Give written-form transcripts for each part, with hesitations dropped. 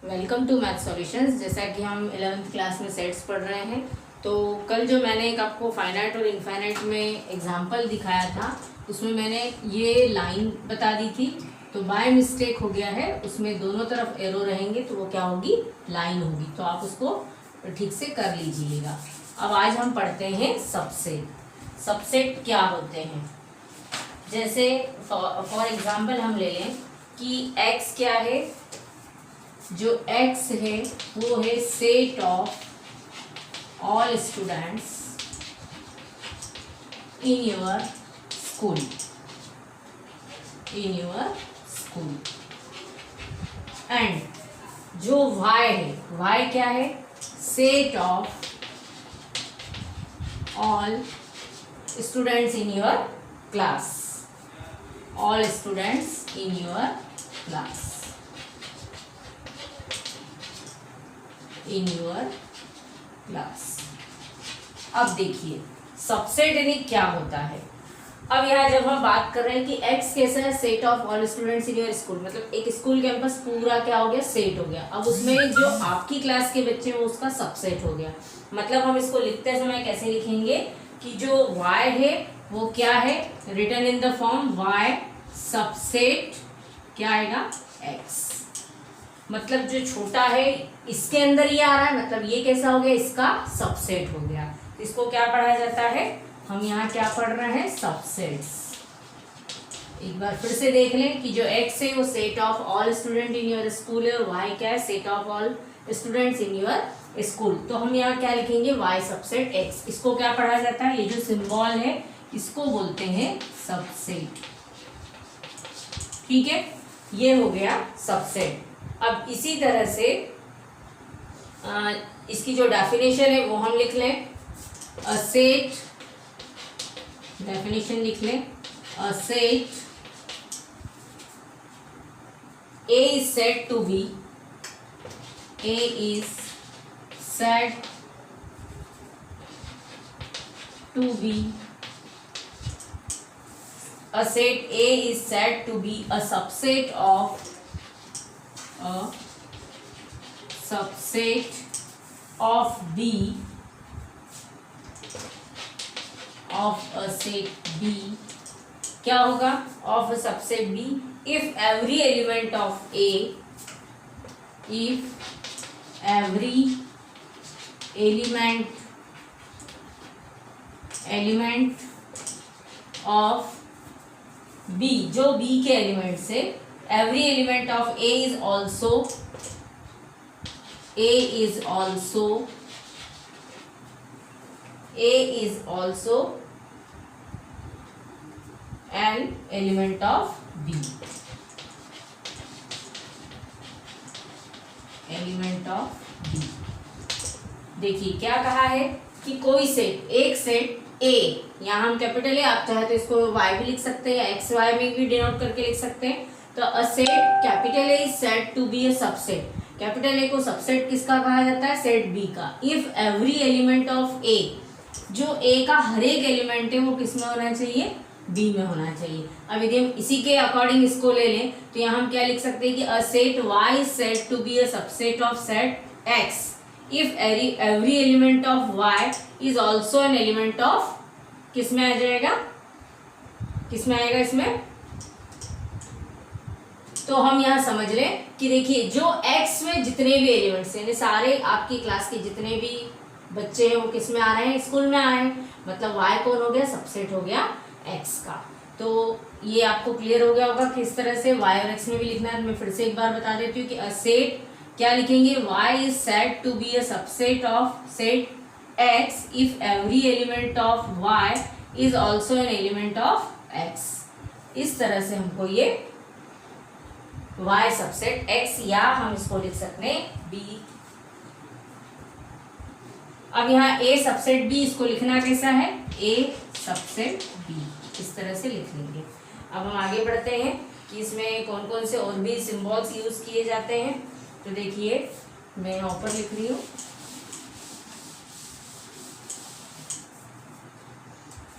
Welcome to math solutions. जैसा कि हम 11th क्लास में सेट्स पढ़ रहे हैं, तो कल जो मैंने एक आपको फाइनाइट और इनफाइनाइट में एग्जांपल दिखाया था, उसमें मैंने ये लाइन बता दी थी। तो बाय मिस्टेक हो गया है, उसमें दोनों तरफ एरो रहेंगे तो वो क्या होगी, लाइन होगी। तो आप उसको ठीक से कर लीजिएगा। अब आज हम पढ़ते हैं सबसेट। सबसेट क्या होते हैं, जैसे फॉर एग्जाम्पल हम ले लें कि x क्या है। जो x है वो है set of all students in your school. And जो y है, y क्या है, set of all students in your class. All students in your class, in your class. अब देखिए सबसेट यानी क्या होता है। अब यहाँ जब हम बात कर रहे हैं कि x कैसा है, set of all students in your school, मतलब एक स्कूल कैंपस पूरा क्या हो गया, सेट हो गया। अब उसमें जो आपकी क्लास के बच्चे हैं वो उसका सबसेट हो गया। मतलब हम इसको लिखते समय कैसे लिखेंगे कि जो y है वो क्या है, written in the form y subset क्या आएगा, x। मतलब जो छोटा है इसके अंदर ये आ रहा है, मतलब ये कैसा हो गया, इसका सबसेट हो गया। तो इसको क्या पढ़ा जाता है, हम यहाँ क्या पढ़ रहे हैं, सबसेट्स। एक बार फिर से देख लें कि जो x है वो set of all student in your school है, और y क्या है, set of all students in your school. तो हम यहाँ क्या लिखेंगे, y सबसेट x। इसको क्या पढ़ा जाता है, ये जो सिंबल है इसको बोलते हैं सबसेट। ठीक है, ये हो गया सबसेट। अब इसी तरह से इसकी जो डेफिनेशन है वो हम लिख लें। अ सेट, डेफिनेशन लिख लें। A set A is said to be, A is said to be, a set A is said to be a subset of B of a set B। क्या होगा, of a subset B if every element of A, if every element of B, जो B के element से, every element of A is also an element of B, element of B। देखिए क्या कहा है कि कोई सेट, एक सेट A, यहाँ हम कैपिटल A, आप चाहे तो इसको Y भी लिख सकते हैं या XY में भी डिनोट करके लिख सकते हैं। तो a set capital A is said to be a subset. Capital A को सबसेट किसका कहा जाता है, सेट B का। If every element of A, जो A का हर एक एलिमेंट है वो किस में होना चाहिए, B में होना चाहिए। अब यदि हम इसी के अकॉर्डिंग इसको ले लें तो यहाँ हम क्या लिख सकते हैं कि a set Y is said to be a subset of set X if every element of Y is also an element of, किस में आ जाएगा, किस में आएगा इसमें। तो हम यहाँ समझ लें कि देखिए जो X में जितने भी एलिमेंट्स हैं, सारे आपकी क्लास के जितने भी बच्चे हैं वो किस में आ रहे हैं, स्कूल में आ रहे हैं। मतलब Y कौन हो गया, सबसेट हो गया X का। तो ये आपको क्लियर हो गया होगा किस तरह से Y और X में भी लिखना है। मैं फिर से एक बार बता देती हूँ कि अ सेट क्या लिखेंगे, Y is said to be a subset of set X if every element of Y is also an element of X। इस तरह से हमको ये Y सबसेट X, या हम इसको लिख सकते हैं B। अब यहाँ A सबसेट B, इसको लिखना कैसा है, A सबसेट B, इस तरह से लिख लेंगे। अब हम आगे बढ़ते हैं कि इसमें कौन कौन से और भी सिंबल्स यूज किए जाते हैं। तो देखिए मैं यहाँ ऊपर लिख रही हूँ,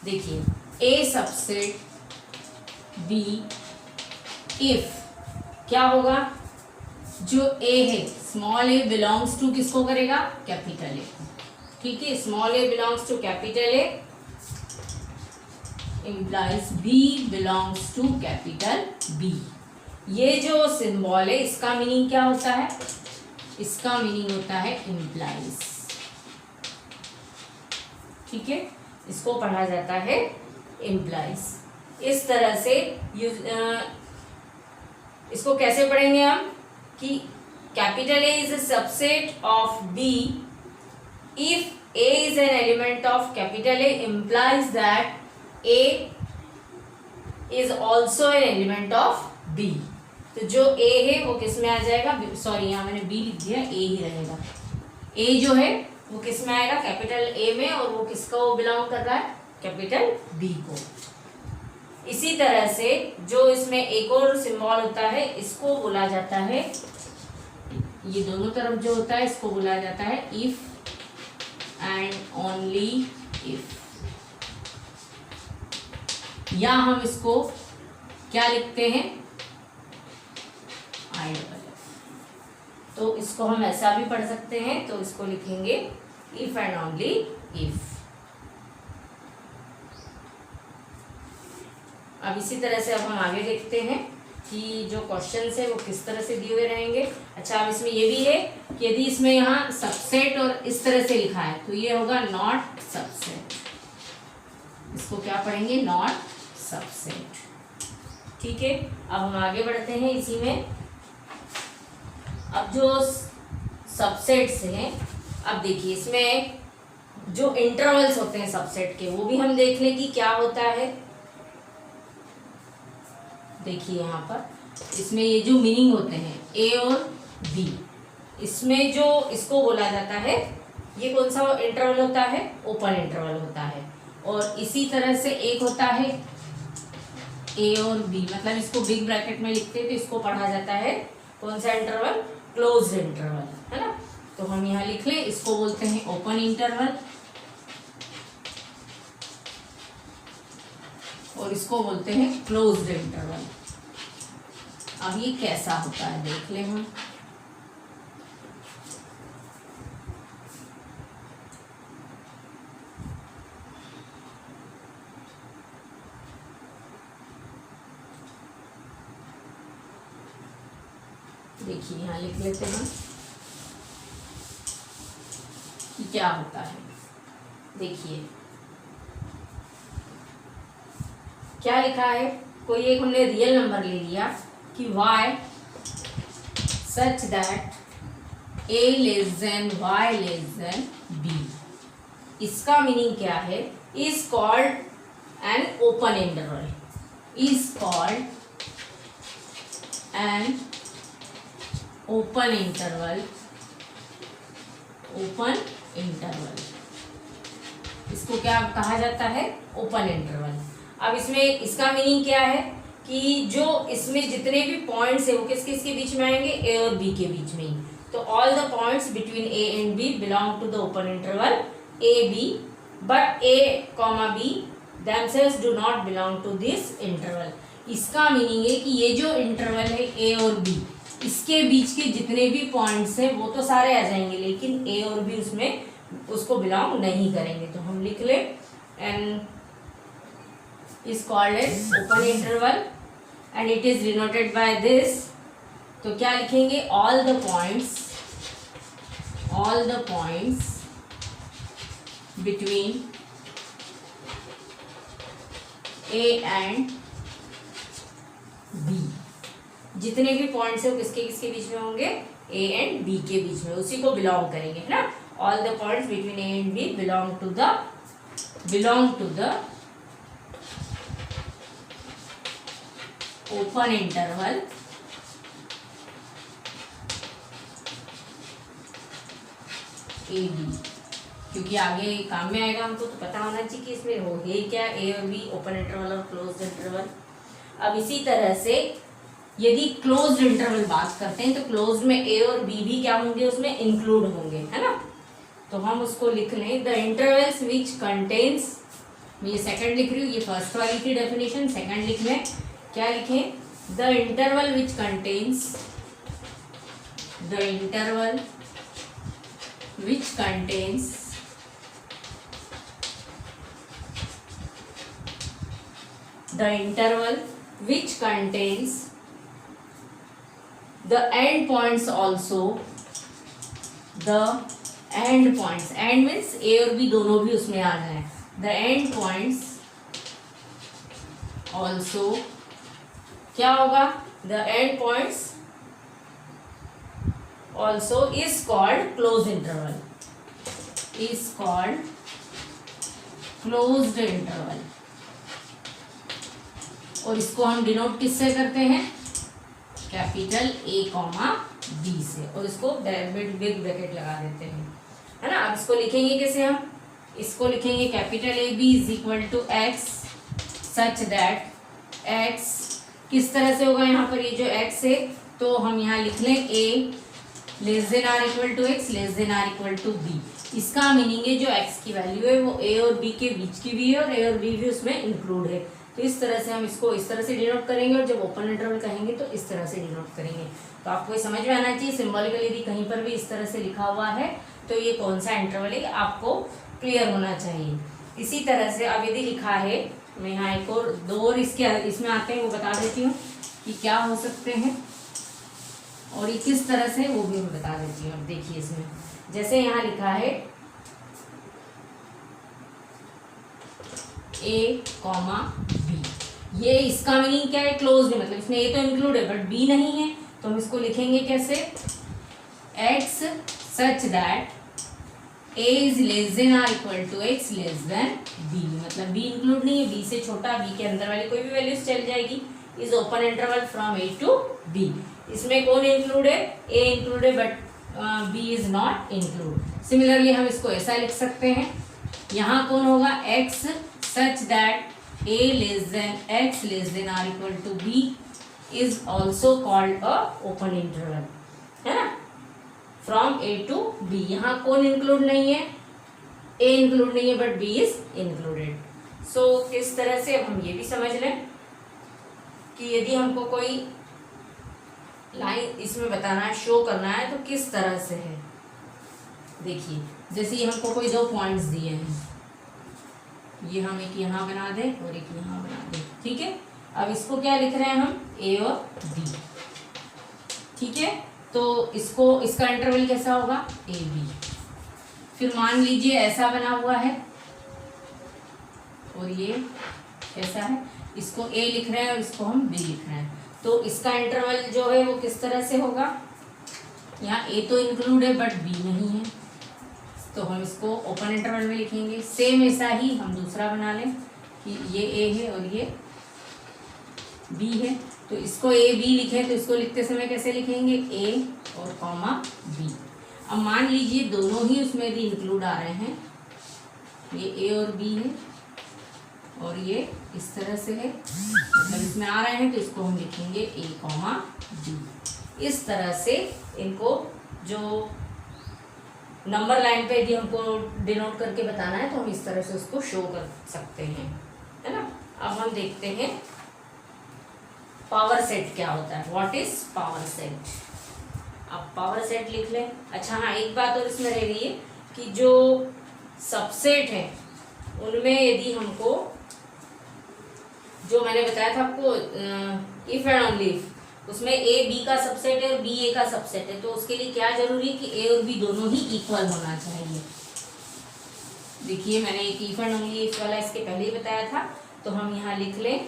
देखिए A सबसेट B इफ क्या होगा, जो ए है स्मॉल ए बिलोंग्स टू किसको करेगा, कैपिटल ए। ठीक है, small A belongs to capital A implies B belongs to capital B. ये जो सिंबल है इसका मीनिंग क्या होता है, इसका मीनिंग होता है इम्प्लाइज। ठीक है, इसको पढ़ा जाता है इम्प्लाइज। इस तरह से इसको कैसे पढ़ेंगे हम कि capital A is a subset of B if A is an element of capital A implies that A is also an element of B. तो जो ए है वो किस में आ जाएगा, सॉरी यहाँ मैंने बी लिख दिया, ए ही रहेगा। ए जो है वो किस में आएगा, कैपिटल ए में, और वो किसका वो बिलोंग कर रहा है, कैपिटल बी को। इसी तरह से जो इसमें एक और सिंबल होता है इसको बोला जाता है, ये दोनों तरफ जो होता है इसको बोला जाता है इफ एंड ओनली इफ, या हम इसको क्या लिखते हैं, आई डबल एफ। तो इसको हम ऐसा भी पढ़ सकते हैं, तो इसको लिखेंगे इफ एंड ओनली इफ। अब इसी तरह से अब हम आगे देखते हैं कि जो क्वेश्चंस है वो किस तरह से दिए हुए रहेंगे। अच्छा, अब इसमें ये भी है कि यदि इसमें यहाँ सबसेट और इस तरह से लिखा है तो ये होगा नॉट सबसेट, इसको क्या पढ़ेंगे, नॉट सबसेट। ठीक है, अब हम आगे बढ़ते हैं इसी में। अब जो सबसेट्स हैं, अब देखिए इसमें जो इंटरवल्स होते हैं सबसेट के वो भी हम देख लें कि क्या होता है। देखिए यहाँ पर इसमें ये जो मीनिंग होते हैं ए और बी, इसमें जो इसको बोला जाता है, ये कौन सा इंटरवल होता है, ओपन इंटरवल होता है। और इसी तरह से एक होता है ए और बी, मतलब इसको बिग ब्रैकेट में लिखते हैं तो इसको पढ़ा जाता है कौन सा इंटरवल, क्लोज इंटरवल, है ना। तो हम यहाँ लिख लें, इसको बोलते हैं ओपन इंटरवल और इसको बोलते हैं क्लोज्ड इंटरवल। अब ये कैसा होता है देख लें हम। देखिए यहाँ लिख लेते हैं कि क्या होता है। देखिए क्या लिखा है, कोई एक हमने रियल नंबर ले लिया कि y सच दैट a less then y less than b, इसका मीनिंग क्या है, is called an open interval, is called an open interval, open interval, इसको क्या कहा जाता है, ओपन इंटरवल। अब इसमें इसका मीनिंग क्या है कि जो इसमें जितने भी पॉइंट्स है वो किस किस के बीच में आएंगे, ए और बी के बीच में ही। तो all the points between A and B belong to the open interval A B, but A comma B themselves do not belong to this interval। इसका मीनिंग है कि ये जो इंटरवल है ए और बी, इसके बीच के जितने भी पॉइंट्स हैं वो तो सारे आ जाएंगे, लेकिन ए और बी उसमें उसको बिलोंग नहीं करेंगे। तो हम लिख ले and is called as open interval and it is denoted by this। तो क्या लिखेंगे, all the points between A and B, जितने भी पॉइंट्स है वो किसके किसके बीच में होंगे, A and B के बीच में, उसी को बिलोंग करेंगे, है ना। all the points between A and B belong to the open interval A B, क्योंकि आगे काम में आएगा हमको तो पता होना चाहिए कि इसमें हो है क्या, ए और बी, ओपन इंटरवल और क्लोज्ड इंटरवल। अब इसी तरह से यदि क्लोज्ड इंटरवल बात करते हैं तो क्लोज्ड में ए और बी भी क्या होंगे, उसमें इंक्लूड होंगे, है ना। तो हम उसको लिख लें, द इंटरवल्स विच कंटेन्स, मैं ये सेकंड लिख रही हूँ, ये फर्स्ट वाली की डेफिनेशन, सेकंड लिख लें, क्या लिखें, the interval which contains the interval which contains the end points also, the end points, end means a और b दोनों भी उसमें आ जाए, the end points also क्या होगा, the end points also is called closed interval, is called closed interval। और इसको हम डिनोट किससे करते हैं, कैपिटल A कॉमा B से, और इसको बिग ब्रैकेट लगा देते हैं, है ना। अब इसको लिखेंगे कैसे, हम इसको लिखेंगे capital A B is equal to X such that X किस तरह से होगा, यहाँ पर ये जो एक्स है तो हम यहाँ लिख लें A less than or equal to X less than or equal to B. इसका मीनिंग है जो एक्स की वैल्यू है वो A और B के बीच की भी है और A और B भी उसमें इंक्लूड है। तो इस तरह से हम इसको इस तरह से डिनोट करेंगे और जब ओपन इंटरवल कहेंगे तो इस तरह से डिनोट करेंगे। तो आपको ये समझ में आना चाहिए, सिंबॉलिकली यदि कहीं पर भी इस तरह से लिखा हुआ है तो ये कौन सा इंटरवल है आपको क्लियर होना चाहिए। इसी तरह से अब यदि लिखा है, मैं यहाँ एक और दो और इसमें आते हैं वो बता देती हूँ कि क्या हो सकते हैं और ये किस तरह से वो भी मैं बता देती हूँ। अब देखिए इसमें जैसे यहाँ लिखा है A कॉमा B, ये इसका मीनिंग क्या है, क्लोज है, मतलब इसमें A तो इंक्लूड है बट B नहीं है, तो हम इसको लिखेंगे कैसे, x सच दैट A is less than or equal to X less than B, मतलब B इंक्लूड नहीं है, B से छोटा, B के अंदर वाली कोई भी वैल्यूज चल जाएगी, is open interval from A to B। इसमें कौन इंक्लूड है, A इंक्लूड है but B is not include. Similarly हम इसको ऐसा लिख सकते हैं, यहाँ कौन होगा, x such that A less than x less than or equal to B is also called a open interval, है ना, from A to B। यहाँ कौन इंक्लूड नहीं है, A इंक्लूड नहीं है बट B is included। सो किस तरह से, अब हम ये भी समझ लें कि यदि हमको कोई लाइन इसमें बताना है, शो करना है तो किस तरह से है। देखिए जैसे हमको कोई दो पॉइंट्स दिए हैं, ये हम एक यहाँ बना दें और एक यहाँ बना दें, ठीक है। अब इसको क्या लिख रहे हैं हम, A और B, ठीक है। तो इसको इसका इंटरवल कैसा होगा, AB। फिर मान लीजिए ऐसा बना हुआ है और ये कैसा है, इसको A लिख रहे हैं और इसको हम B लिख रहे हैं, तो इसका इंटरवल जो है वो किस तरह से होगा, यहाँ A तो इंक्लूड है बट B नहीं है, तो हम इसको ओपन इंटरवल में लिखेंगे। सेम ऐसा ही हम दूसरा बना लें कि ये A है और ये B है, तो इसको A B लिखें तो इसको लिखते समय कैसे लिखेंगे, A और कॉमा B। अब मान लीजिए दोनों ही उसमें भी इंक्लूड आ रहे हैं, ये A और B है और ये इस तरह से है, मतलब इसमें आ रहे हैं तो इसको हम लिखेंगे A कॉमा B। इस तरह से इनको जो नंबर लाइन पे यदि हमको डिनोट करके बताना है तो हम इस तरह से उसको शो कर सकते हैं, है ना। अब हम देखते हैं पावर सेट क्या होता है, व्हाट इज पावर सेट। अब पावर सेट लिख लें। अच्छा हाँ, एक बात और इसमें रह गई है कि जो सबसेट है उनमें यदि हमको, जो मैंने बताया था आपको इफ एंड ओनली इफ, उसमें A B का सबसेट है और B A का सबसेट है, तो उसके लिए क्या जरूरी है कि A और B दोनों ही इक्वल होना चाहिए। देखिए मैंने एक इफ एंड ओनली इफ वाला इसके पहले ही बताया था, तो हम यहाँ लिख लें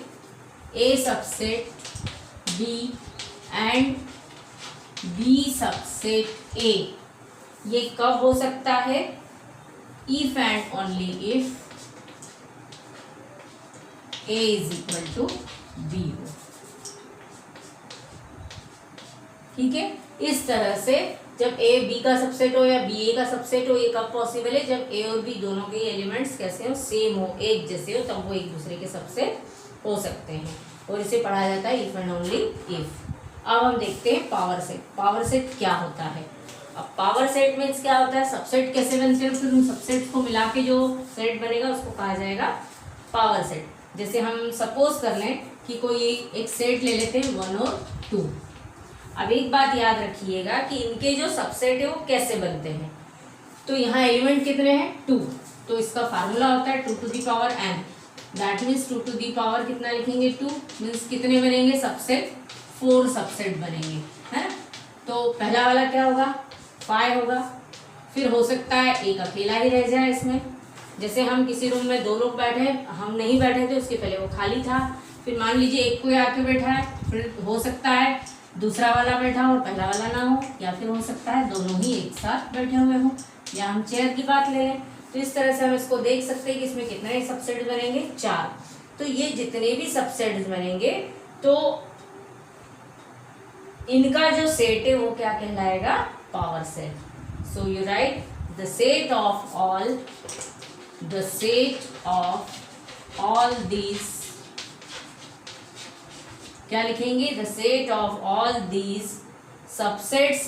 A subset B and B subset A। ये कब हो सकता है, if and only if A is equal to B हो, ठीक है। इस तरह से जब A B का सबसेट हो या B A का सबसेट हो, ये कब पॉसिबल है, जब A और B दोनों के एलिमेंट्स कैसे हो, सेम हो, एक जैसे हो, तब वो एक दूसरे के सबसेट हो सकते हैं और इसे पढ़ा जाता है इफ एंड ओनली इफ। अब हम देखते हैं पावर सेट। पावर सेट क्या होता है। अब पावर सेट मीन्स क्या होता है, सबसेट कैसे बनते हैं, फिर उन सबसेट्स को मिला के जो सेट बनेगा उसको कहा जाएगा पावर सेट। जैसे हम सपोज कर लें कि कोई एक सेट ले लेते हैं 1 और 2। अब एक बात याद रखिएगा कि इनके जो सबसेट है वो कैसे बनते हैं। तो यहाँ एलिमेंट कितने हैं 2, तो इसका फार्मूला होता है 2 to the power n, that means 2 to the power कितना लिखेंगे 2, मीन्स कितने बनेंगे सबसेट 4 सबसेट बनेंगे, है ना। तो पहला वाला क्या होगा 5 होगा, फिर हो सकता है एक अकेला ही रह जाए इसमें, जैसे हम किसी रूम में 2 लोग बैठे, हम नहीं बैठे थे, उसके पहले वो खाली था, फिर मान लीजिए एक कोई आके बैठा है, फिर हो सकता है दूसरा वाला बैठा हो और पहला वाला ना हो, या फिर हो सकता है दोनों ही एक साथ बैठे हुए हों, या हम चेयर की बात ले लें। तो इस तरह से हम इसको देख सकते हैं कि इसमें कितने सबसेट बनेंगे 4। तो ये जितने भी सबसेट बनेंगे तो इनका जो सेट है वो क्या कहलाएगा power set. So you right the set of all these, क्या लिखेंगे the set of all these subsets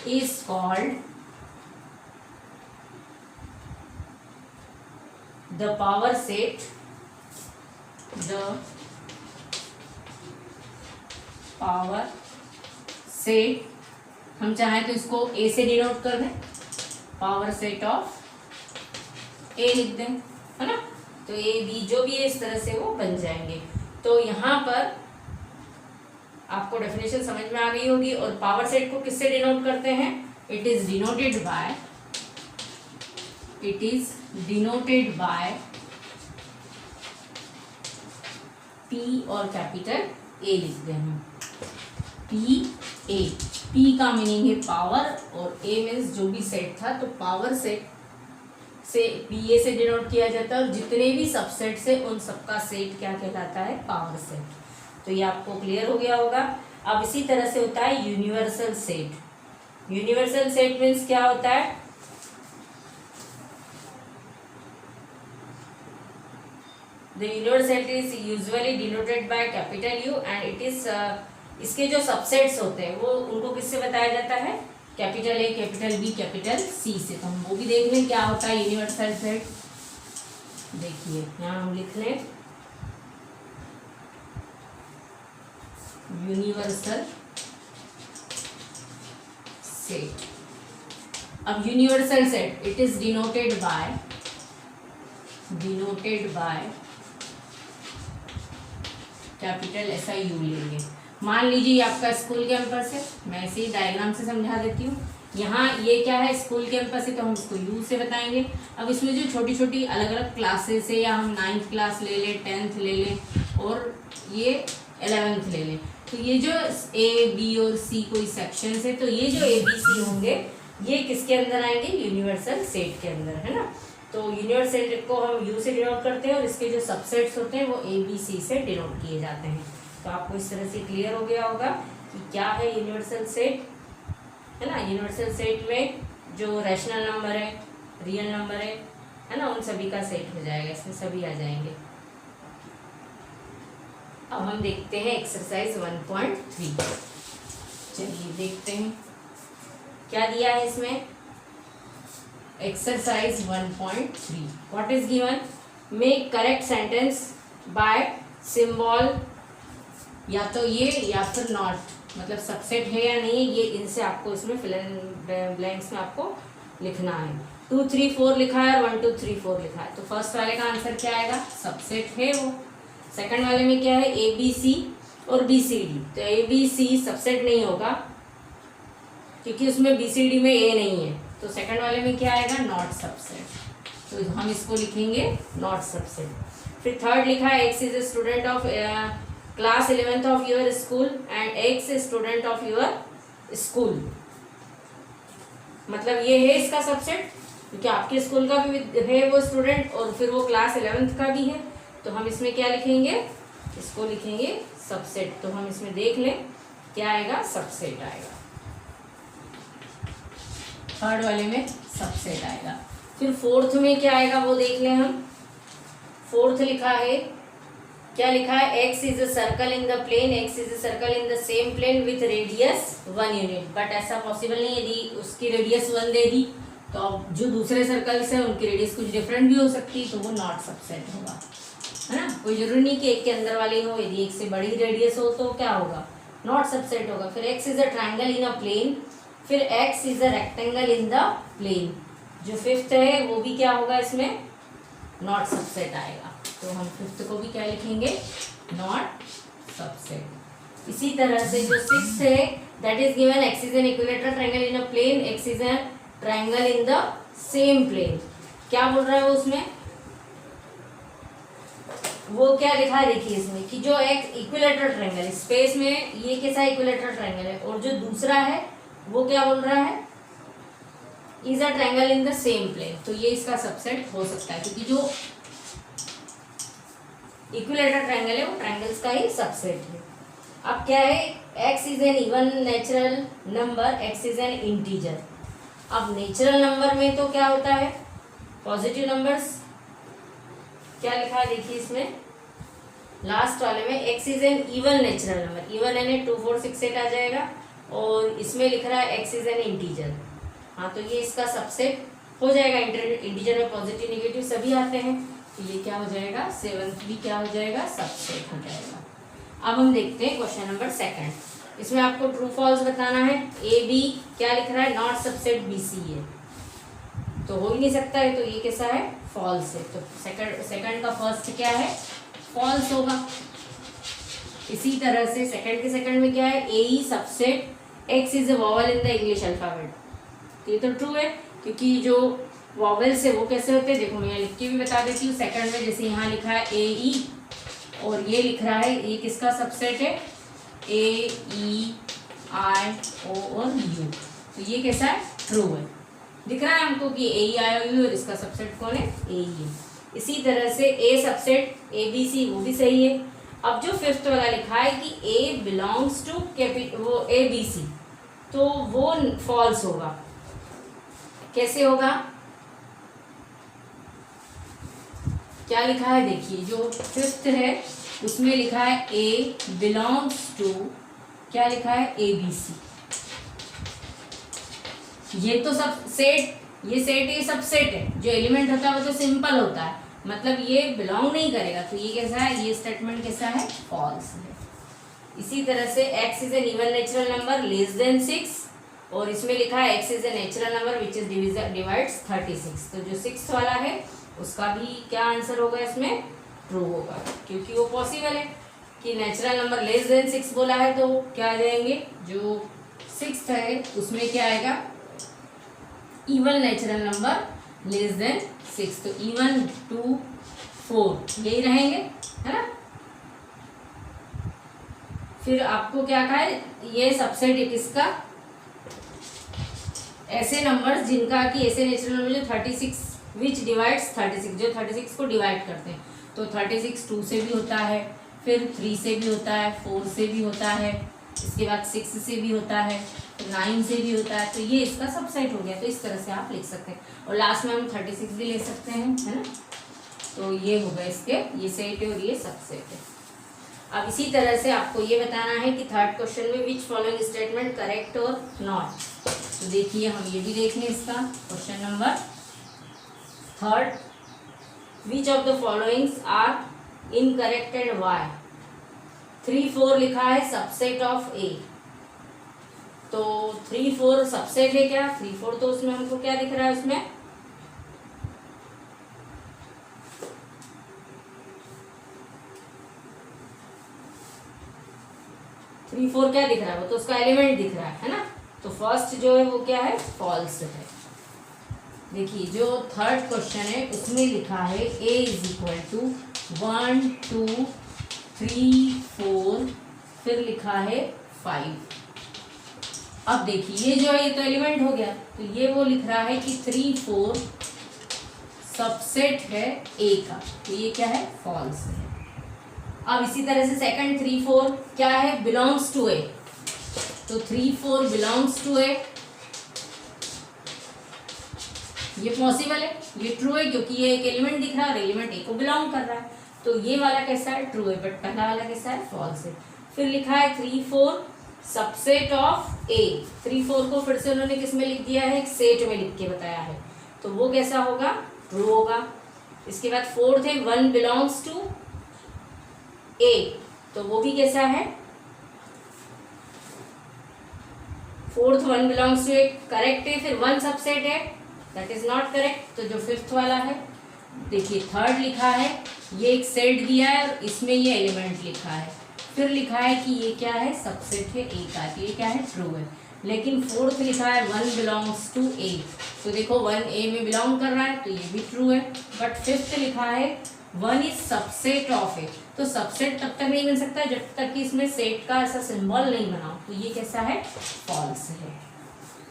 is called the power set, हम चाहें तो इसको ए से डिनोट कर दें, पावर सेट ऑफ ए लिख दें, है ना। तो ए बी जो भी है इस तरह से वो बन जाएंगे। तो यहाँ पर आपको डेफिनेशन समझ में आ गई होगी। और पावर सेट को किससे डिनोट करते हैं, it is denoted by P और कैपिटल ए लिख दें हम, पी ए। पी का मीनिंग है पावर और ए मीन्स जो भी सेट था, तो पावर सेट से पी ए से डिनोट किया जाता है और जितने भी सबसेट से उन सबका सेट क्या कहलाता है पावर सेट। तो ये आपको क्लियर हो गया होगा। अब इसी तरह से होता है universal set. Universal set means क्या होता है, the universal is usually denoted by capital you and it is, इसके जो सबसेट्स होते हैं वो उनको किससे बताया जाता है, capital A, capital B, capital C से। तो हम वो भी देख लें क्या होता है यूनिवर्सल सेट। देखिए यहाँ हम लिख लें यूनिवर्सल सेट। अब universal set it is denoted by capital ऐसा यू लेंगे। मान लीजिए ये आपका स्कूल कैंपस है, मैं इसे डायग्राम से समझा देती हूँ। यहाँ ये क्या है स्कूल कैंपस है, तो हम इसको यू से बताएंगे। अब इसमें जो छोटी छोटी अलग अलग क्लासेस है, या हम 9th क्लास ले लें, 10th ले लें और ये 11th ले लें, तो ये जो ए बी और सी कोई सेक्शन है, तो ये जो ए बी सी होंगे ये किसके अंदर आएंगे, यूनिवर्सल सेट के अंदर, है ना। तो यूनिवर्सल सेट को हम यू से डिनोट करते हैं और इसके जो सबसेट्स होते हैं वो ए बी सी से डिनोट किए जाते हैं। तो आपको इस तरह से क्लियर हो गया होगा कि क्या है यूनिवर्सल सेट, है ना। यूनिवर्सल सेट में जो रैशनल नंबर है, रियल नंबर है ना, उन सभी का सेट हो जाएगा, इसमें सभी आ जाएंगे। अब हम देखते हैं एक्सरसाइज 1.3। चलिए देखते हैं क्या दिया है इसमें। Exercise 1.3 what is given, make correct sentence by symbol, या तो ये या फिर नॉट, मतलब सबसेट है या नहीं ये, इनसे आपको इसमें फिल इन ब्लैंक्स में आपको लिखना है। 2 3 4 लिखा है और 1 2 3 4 लिखा है, तो फर्स्ट वाले का आंसर क्या आएगा, सबसेट है वो। सेकंड वाले में क्या है, ए बी सी और बी सी डी, तो ए बी सी सबसेट नहीं होगा क्योंकि उसमें बी सी डी में ए नहीं है, तो सेकंड वाले में क्या आएगा, नॉट सबसेट, तो हम इसको लिखेंगे नॉट सबसेट। फिर थर्ड लिखा है X is a student of class 11th of your school and x is student of your school, मतलब ये है इसका सबसेट क्योंकि आपके स्कूल का भी है वो स्टूडेंट और फिर वो क्लास 11th का भी है, तो हम इसमें क्या लिखेंगे, इसको लिखेंगे सबसेट। तो हम इसमें देख लें क्या आएगा, सबसेट आएगा, थर्ड वाले में सबसेट आएगा। फिर फोर्थ में क्या आएगा वो देख लें हम। फोर्थ लिखा है, क्या लिखा है, X is a circle in the plane, X is a circle in the same plane with radius 1 unit, but ऐसा पॉसिबल नहीं है, यदि उसकी रेडियस 1 दे दी तो अब जो दूसरे सर्कल्स हैं उनकी रेडियस कुछ डिफरेंट भी हो सकती है, तो वो नॉट सबसेट होगा, है ना। कोई जरूरी नहीं कि एक के अंदर वाले हो, यदि एक से बड़ी रेडियस हो तो क्या होगा, नॉट सबसेट होगा। फिर x is a triangle in a plane, फिर x is a rectangle in the plane, जो फिफ्थ है वो भी क्या होगा, इसमें नॉट सबसेट आएगा। तो हम फिफ्थ को भी क्या लिखेंगे, नॉट सबसेट। इसी तरह से जो सिक्स्थ है, that is given x is an equilateral triangle in a plane, x is an triangle in the same plane. क्या बोल रहा है वो उसमें, वो क्या लिखा है देखिए इसमें कि जो एक इक्विलेटरल ट्रायंगल है स्पेस में, ये कैसा इक्विलेटरल ट्रायंगल है, और जो दूसरा है वो क्या बोल रहा है, is a triangle in the same plane. तो ये इसका सबसेट हो सकता है, क्योंकि जो इक्विलेटरल ट्रायंगल है वो ट्रायंगल्स का ही सबसेट है। अब क्या है, x is N even natural number, x is N integer. अब नेचुरल नंबर में तो क्या होता है, पॉजिटिव नंबर्स, क्या लिखा है देखिए इसमें लास्ट वाले में, x is N even natural number, even यानी 2 4 6 8 आ जाएगा, और इसमें लिख रहा है x इज एन इंटीजर। हाँ, तो ये इसका सबसेट हो जाएगा। इंटीजर में पॉजिटिव नेगेटिव सभी आते हैं, तो ये क्या हो जाएगा, सेवंथ भी क्या हो जाएगा, सबसेट हो जाएगा। अब हम देखते हैं क्वेश्चन नंबर सेकंड। इसमें आपको ट्रू फॉल्स बताना है। ए बी क्या लिख रहा है, नॉट सबसेट बी सी है, तो हो ही नहीं सकता है, तो ये कैसा है, फॉल्स है। तो सेकंड का फर्स्ट क्या है, फॉल्स होगा। इसी तरह से सेकंड के सेकंड में क्या है, A E subset X is a vowel in the English alphabet, तो ये तो ट्रू है, क्योंकि जो वॉवेल्स है वो कैसे होते हैं, देखो मैं यहाँ लिख के भी बता देती हूँ। सेकंड में जैसे यहाँ लिखा है ए ई, और ये लिख रहा है, ये किसका सबसेट है, ए ई आई ओ और यू, तो ये कैसा है, ट्रू है। दिख रहा है हमको कि ए ई आई ओ यू, और इसका सबसेट कौन है, ए ई है। इसी तरह से ए सबसेट ए बी सी, वो भी सही है। अब जो फिफ्थ वाला लिखा है कि ए बिलोंग्स टू वो ए बी सी, तो वो फॉल्स होगा। कैसे होगा, क्या लिखा है देखिए, जो फिफ्थ है उसमें लिखा है ए बिलोंग्स टू, क्या लिखा है, ए बी सी। ये तो सब सेट, ये सेट ये सब सेट है, जो एलिमेंट होता है वो तो सिंपल होता है, मतलब ये बिलोंग नहीं करेगा, तो ये कैसा है, ये स्टेटमेंट कैसा है, फॉल्स है। इसी तरह से x is N even natural number less than 6, और इसमें लिखा है x is a natural number which is divides 36, तो जो सिक्स वाला है उसका भी क्या आंसर होगा, इसमें ट्रू होगा, क्योंकि वो पॉसिबल है कि नेचुरल नंबर लेस देन 6 बोला है, तो क्या आ जाएंगे, जो सिक्स है उसमें क्या आएगा, even natural number less than 6, तो इवन 2 4 यही रहेंगे, है ना। फिर आपको क्या कहा है, ये सबसेट है किसका, ऐसे नंबर्स जिनका कि ऐसे नेचुरल नंबर जो 36 विच डिवाइड्स 36, जो 36 को डिवाइड करते हैं, तो 36 2 से भी होता है, फिर 3 से भी होता है, 4 से भी होता है, इसके बाद 6 से भी होता है, 9 से भी होता है, तो ये इसका सबसेट हो गया। तो इस तरह से आप लिख सकते हैं, और लास्ट में हम 36 भी ले सकते हैं, है ना। तो ये होगा इसके, ये सेट है और ये सबसेट है। अब इसी तरह से आपको ये बताना है कि थर्ड क्वेश्चन में विच फॉलोइंग स्टेटमेंट करेक्ट और नॉट। तो देखिए हम ये भी देख लें इसका question number third, which of the followings are incorrect and why. 3 4 लिखा है सबसेट ऑफ ए, तो 3 4 सबसेट है क्या, 3 4 तो उसमें हमको क्या दिख रहा है, उसमें 3 4 क्या दिख रहा है, वो तो उसका एलिमेंट दिख रहा है ना। तो फर्स्ट जो है वो क्या है, फॉल्स है। देखिए जो थर्ड क्वेश्चन है उसमें लिखा है a इज इक्वल टू 1 2 3 4, फिर लिखा है 5। अब देखिए ये जो है ये तो एलिमेंट हो गया, तो ये वो लिख रहा है कि 3 4 सबसेट है a का, तो ये क्या है, फॉल्स है। अब इसी तरह से सेकंड 3 4 क्या है, बिलोंग्स टू ए, तो 3 4 बिलोंग्स टू ए, ये पॉसिबल है, ये ट्रू है, क्योंकि ये एक एलिमेंट दिख रहा है और एलिमेंट ए को बिलोंग कर रहा है, तो ये वाला कैसा है, ट्रू है, बट पहला वाला कैसा है, फॉल्स है। फिर लिखा है 3 4 सबसेट ऑफ ए। 3 4 को फिर से उन्होंने किस में लिख दिया है, एक सेट में लिख के बताया है, तो वो कैसा होगा, ट्रू होगा। इसके बाद फोर्थ है 1 बिलोंग्स टू ए, तो वो भी कैसा है, fourth 1 belongs to A correct है, फिर 1 सबसेट है, दैट इज नॉट करेक्ट। तो जो फिफ्थ वाला है, देखिए थर्ड लिखा है, ये एक सेट दिया है और इसमें ये एलिमेंट लिखा है, फिर लिखा है कि ये क्या है, सबसेट है ए का, तो ये क्या है, ट्रू है। लेकिन फोर्थ लिखा है 1 बिलोंग्स टू ए, तो देखो 1 ए में बिलोंग कर रहा है, तो ये भी ट्रू है। बट फिफ्थ लिखा है 1 इज सबसेट ऑफ ए, तो सबसेट तब तक नहीं बन सकता जब तक कि इसमें सेट का ऐसा सिंबल नहीं बनाओ, तो ये कैसा है, फॉल्स है।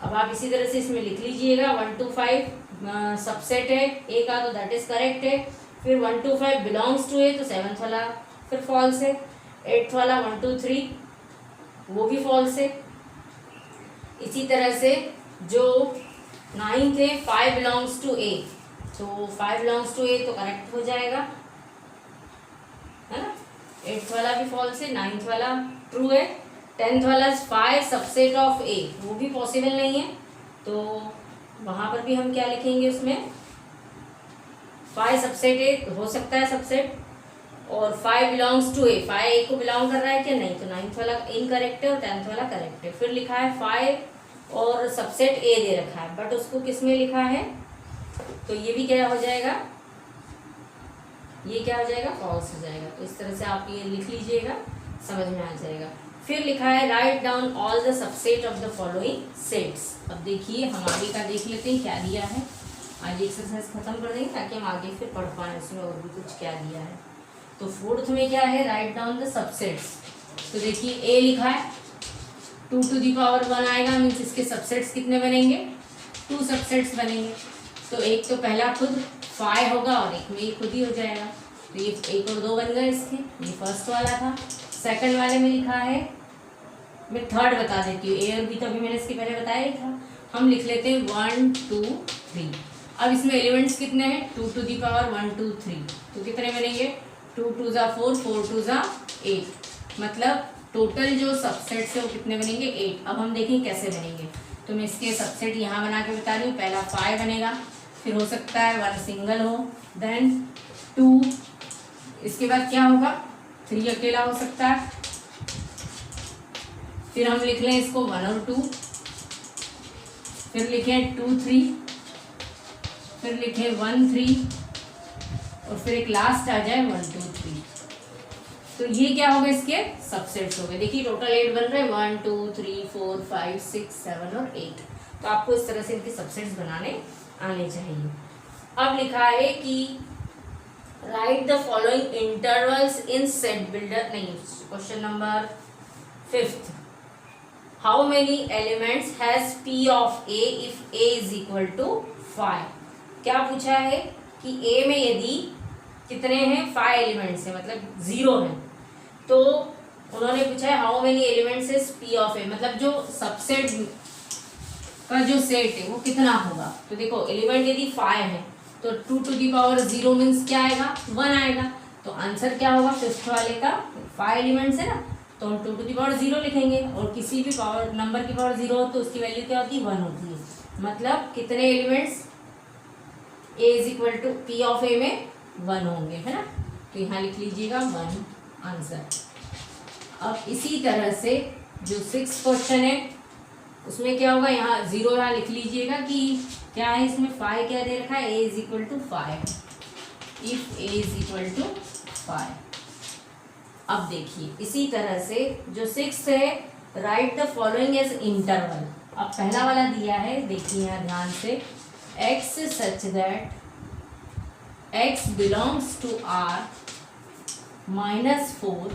अब आप इसी तरह से इसमें लिख लीजिएगा 1 to 5 सबसेट है ए का, तो दैट इज करेक्ट है। फिर 1 to 5 बिलोंग्स टू ए, तो 7th वाला फिर फॉल्स है। 8th वाला 1 to 3 वो भी फॉल्स है। इसी तरह से जो 9th है 5 बिलोंग्स टू ए, तो 5 बिलोंग्स टू ए तो करेक्ट हो जाएगा, है ना। 8th वाला भी फॉल्स है, 9th वाला ट्रू है। 10th वाला 5 सबसेट ऑफ ए, वो भी पॉसिबल नहीं है, तो वहाँ पर भी हम क्या लिखेंगे, उसमें 5 सबसेट ए हो सकता है सबसेट, और 5 बिलोंग्स टू ए, 5 ए को बिलोंग कर रहा है क्या, नहीं, तो 9th वाला इनकरेक्ट है और 10th वाला करेक्ट है। फिर लिखा है 5 और सबसेट ए दे रखा है, बट उसको किस में लिखा है, तो ये भी क्या हो जाएगा, ये क्या हो जाएगा, फॉल्स हो जाएगा। तो इस तरह से आप ये लिख लीजिएगा, समझ में आ जाएगा। फिर लिखा है write down all the subset of the following sets. अब देखिए हम आगे का देख लेते हैं क्या दिया है, आज एक्सरसाइज खत्म कर देंगे ताकि हम आगे फिर पढ़ पाएँ उसमें और भी कुछ क्या दिया है। तो फोर्थ में क्या है, राइट डाउन द सबसेट्स। तो देखिए ए लिखा है 2 to the power 1 आएगा, मीन्स इसके सबसेट्स कितने बनेंगे, 2 सबसेट्स बनेंगे। तो एक तो पहला खुद 5 होगा और एक में ये खुद ही हो जाएगा, तो ये 1 और 2 बन गए इसके, ये फर्स्ट वाला था। सेकंड वाले में लिखा है, मैं थर्ड बता देती हूँ, ए और बी तो अभी मैंने इसके पहले बताया ही था, हम लिख लेते हैं 1 2 3। अब इसमें एलिमेंट्स कितने हैं, 2 to the power 1 2 3, तो कितने बनेंगे, 2 2 जा 4, 4 2 जा 8, मतलब टोटल जो सबसेट्स है वो कितने बनेंगे, 8। अब हम देखें कैसे बनेंगे, तो मैं इसके सबसेट यहाँ बना के बता रही हूँ। पहला 5 बनेगा, फिर हो सकता है 1 सिंगल हो, देन 2, इसके बाद क्या होगा, 3 अकेला हो सकता है, फिर हम लिख लें इसको 1 और 2, फिर लिखें 2 3, फिर लिखें 1 3, और फिर एक लास्ट आ जाए 1 2 3। तो ये क्या होगा, इसके सबसेट्स हो गए। देखिए टोटल 8 बन रहे हैं, 1 2 3 4 5 6 7 और 8। तो आपको इस तरह से इनके सबसेट्स बनाने आने चाहिए। अब लिखा है कि write the following intervals in set builder, नहीं, question number 5th, how many elements has P of A if A is equal to 5। क्या पूछा है कि ए में यदि कितने हैं, 5 एलिमेंट्स हैं, मतलब 0 हैं, तो उन्होंने पूछा है how many elements is P of A, मतलब जो सबसेट का जो सेट है वो कितना होगा। तो देखो एलिमेंट यदि 5 है तो 2 to the power 0 मीन्स क्या आएगा, 1 आएगा, तो आंसर क्या होगा, फिफ्थ वाले का 5 एलिमेंट्स है ना, तो हम 2 to the power 0 लिखेंगे, और किसी भी पावर नंबर की पावर 0 हो तो उसकी वैल्यू क्या होती है, 1 होती है। मतलब कितने elements A is equal to P of A में 1 होंगे, है ना, तो यहाँ लिख लीजिएगा 1 आंसर। अब इसी तरह से जो 6th क्वेश्चन है उसमें क्या होगा, यहाँ 0 यहाँ लिख लीजिएगा कि क्या है इसमें, 5 क्या दे रखा है, A is equal to 5, if A is equal to 5। अब देखिए इसी तरह से जो 6th है, write the following as interval. अब पहला वाला दिया है, देखिए यहाँ ध्यान से, x such that x belongs to r -4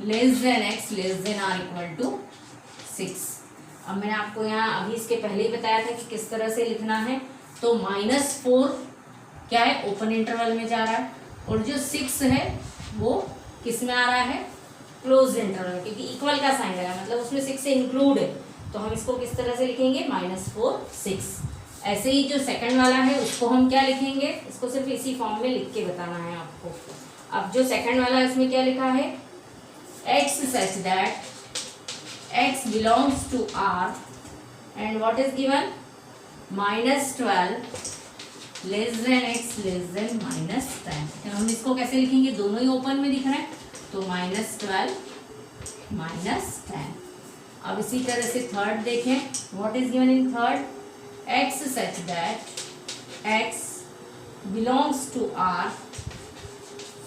less than x less than r equal to 6। अब मैंने आपको यहाँ अभी इसके पहले ही बताया था कि किस तरह से लिखना है। तो -4 क्या है, ओपन इंटरवल में जा रहा है, और जो 6 है वो किस में आ रहा है, क्लोज इंटरवल, क्योंकि इक्वल का साइन लगा मतलब उसमें 6 से इंक्लूड है, तो हम इसको किस तरह से लिखेंगे, -4 6। ऐसे ही जो सेकंड वाला है उसको हम क्या लिखेंगे, इसको सिर्फ इसी फॉर्म में लिख के बताना है आपको। अब जो सेकंड वाला है इसमें क्या लिखा है, x such that x belongs to R and what is given -12 less than x less then -10। हम इसको कैसे लिखेंगे, दोनों ही ओपन में दिख रहे हैं, तो -12 -10। अब इसी तरह से थर्ड देखें, what is given in third, x such that x belongs to R,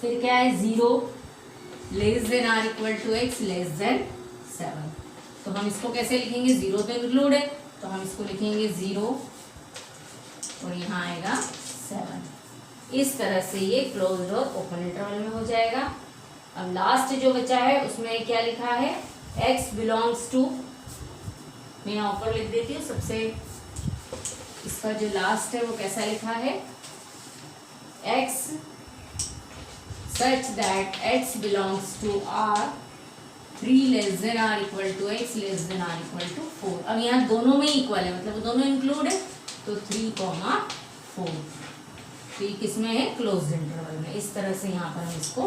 फिर क्या है 0 less than R equal to x less than 7। तो हम इसको कैसे लिखेंगे, 0 तो इंक्लूड है, तो हम इसको लिखेंगे 0 और यहाँ आएगा 7। इस तरह से ये क्लोज्ड और ओपन इंटरवल में हो जाएगा। अब लास्ट जो बचा है उसमें क्या लिखा है, x बिलोंग्स टू, मैं यहाँ ऊपर लिख देती हूँ सबसे, इसका जो लास्ट है वो कैसा लिखा है, x such that x belongs to R 3 less than R equal to x less than R equal to 4। अब यहाँ दोनों में इक्वल है, मतलब दोनों इंक्लूड है, तो 3,4 किस में है, क्लोज्ड इंटरवल में। इस तरह से यहाँ पर हम इसको